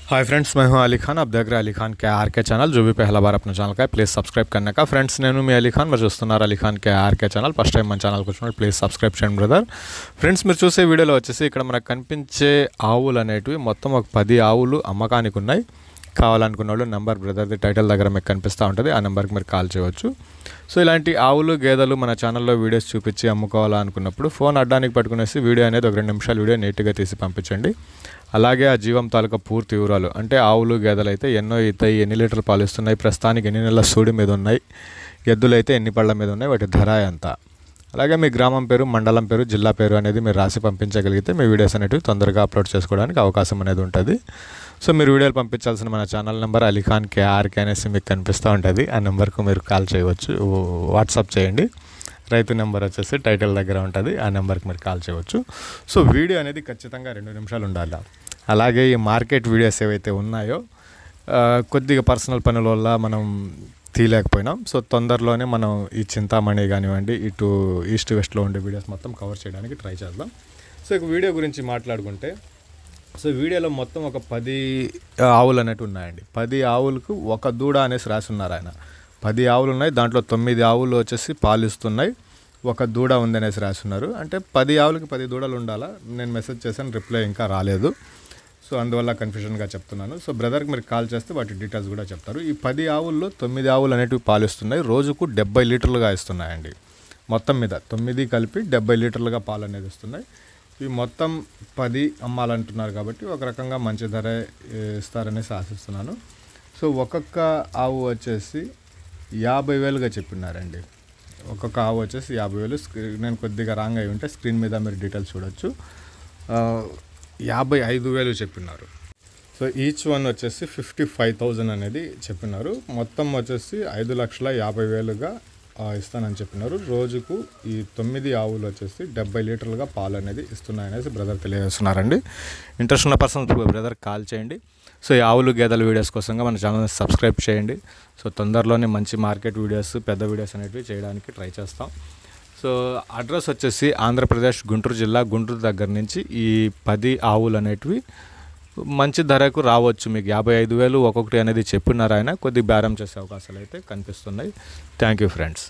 Hi friends, मैं हूं अली खान। आप देख रहे हैं अली खान के आर के चैनल। जो भी पहला बार अपने ఛానల్ का प्लीज़ सब्सक्राइब करने का। फ्रेंड्स, నేను మీ అలీ ఖాన్, మీరు చూస్తున్నారు అలీ ఖాన్ के आर के ఛానల్। ఫస్ట్ టైం మన ఛానల్కి వచ్చినప్పుడు ప్లీజ్ సబ్స్క్రైబ్ చేయండి బ్రదర్. ఫ్రెండ్స్, మీరు చూసే వీడియోలో వచ్చేసి ఇక్కడ మనకు కనిపించే ఆవులు అనేటివి మొత్తం ఒక 10 ఆవులు అమ్మకానికి ఉన్నాయి. కావాలనుకున్న వాళ్ళు నెంబర్ బ్రదర్ది టైటిల్ దగ్గర మీకు కనిపిస్తూ ఉంటుంది. ఆ నెంబర్కి మీరు కాల్ చేయవచ్చు. సో ఇలాంటి ఆవులు గేదెలు మన ఛానల్లో వీడియోస్ చూపించి అమ్ముకోవాలనుకున్నప్పుడు ఫోన్ అడ్డానికి పట్టుకునేసి వీడియో అనేది ఒక 2 నిమిషాలు వీడియో నీట్గా తీసి పంపించండి. అలాగే ఆ జీవం తాలూకా పూర్తి వివరాలు, అంటే ఆవులు గేదెలు అయితే ఎన్నో ఈతాయి, ఎన్ని లీటర్లు పాలు ఇస్తున్నాయి, ప్రస్తుతానికి ఎన్ని నెలల సూడి మీద ఉన్నాయి, ఎద్దులు అయితే ఎన్ని పళ్ళ మీద ఉన్నాయి, వాటి ధర ఎంత, అలాగే మీ గ్రామం పేరు, మండలం పేరు, జిల్లా పేరు అనేది మీరు రాసి పంపించగలిగితే మీ వీడియోస్ అనేవి తొందరగా అప్లోడ్ చేసుకోవడానికి అవకాశం అనేది ఉంటుంది. సో మీరు వీడియోలు పంపించాల్సిన మన channel number Ali Khan KRK అనేసి మీకు కనిపిస్తూ ఉంటుంది. ఆ నెంబర్కు మీరు కాల్ చేయవచ్చు, వాట్సాప్ చేయండి. రైతు నెంబర్ వచ్చేసి టైటిల్ దగ్గర ఉంటుంది. ఆ నెంబర్కి మీరు కాల్ చేయవచ్చు. సో వీడియో అనేది ఖచ్చితంగా 2 నిమిషాలు ఉండాలి. అలాగే ఈ మార్కెట్ వీడియోస్ ఏవైతే ఉన్నాయో కొద్దిగా పర్సనల్ పనుల వల్ల మనం తీయలేకపోయినాం. సో తొందరలోనే మనం ఈ చింతామణి కానివ్వండి, ఇటు ఈస్ట్ వెస్ట్లో ఉండే వీడియోస్ మొత్తం కవర్ చేయడానికి ట్రై చేద్దాం. సో ఇక వీడియో గురించి మాట్లాడుకుంటే, సో వీడియోలో మొత్తం ఒక 10 ఆవులు అనేవి ఉన్నాయండి. 10 ఆవులకు ఒక దూడ అనేసి రాసి ఉన్నారు ఆయన. 10 ఆవులు ఉన్నాయి, దాంట్లో 9 ఆవులు వచ్చేసి పాలు ఇస్తున్నాయి, ఒక దూడ ఉంది అనేసి రాస్తున్నారు. అంటే 10 ఆవులకి 10 దూడలు ఉండాలా? నేను మెసేజ్ చేశాను, రిప్లై ఇంకా రాలేదు. సో అందువల్ల కన్ఫ్యూజన్గా చెప్తున్నాను. సో బ్రదర్కి మీరు కాల్ చేస్తే వాటి డీటెయిల్స్ కూడా చెప్తారు. ఈ 10 ఆవుల్లో 9 ఆవులు అనేటివి పాలు ఇస్తున్నాయి. రోజుకు 70 లీటర్లుగా ఇస్తున్నాయండి. మొత్తం మీద 9 కలిపి 70 లీటర్లుగా పాలు అనేది ఇస్తున్నాయి. ఇవి మొత్తం 10 అమ్మాలంటున్నారు కాబట్టి ఒక రకంగా మంచి ధర ఇస్తారనేసి ఆశిస్తున్నాను. సో ఒక్కొక్క ఆవు వచ్చేసి 50,000గా చెప్పినారండి. ఒక్కొక్క ఆవు వచ్చేసి 50,000. నేను కొద్దిగా రాంగ్ అయి ఉంటే స్క్రీన్ మీద మీరు డీటెయిల్స్ చూడొచ్చు. 55,000 చెప్పినారు. సో ఈచ్ వన్ వచ్చేసి 55,000 అనేది చెప్పినారు. మొత్తం వచ్చేసి 5,50,000గా ఇస్తానని చెప్పినారు. రోజుకు ఈ 9 ఆవులు వచ్చేసి 70 లీటర్లుగా పాలు అనేది ఇస్తున్నాయనేసి బ్రదర్ తెలియజేస్తున్నారండి. ఇంట్రెస్ట్ ఉన్న పర్సన్ బ్రదర్ కాల్ చేయండి. సో ఈ ఆవులు గేదెల వీడియోస్ కోసంగా మన ఛానల్ని సబ్స్క్రైబ్ చేయండి. సో తొందరలోనే మంచి మార్కెట్ వీడియోస్, పెద్ద వీడియోస్ అనేవి చేయడానికి ట్రై చేస్తాం. సో అడ్రస్ వచ్చేసి ఆంధ్రప్రదేశ్ గుంటూరు జిల్లా, గుంటూరు దగ్గర నుంచి ఈ 10 ఆవులు అనేటివి మంచి ధరకు రావచ్చు. మీకు 55,000 ఒక్కొక్కటి అనేది చెప్పినారు ఆయన. కొద్ది బేరం చేసే అవకాశాలు అయితే కనిపిస్తున్నాయి. Thank you friends.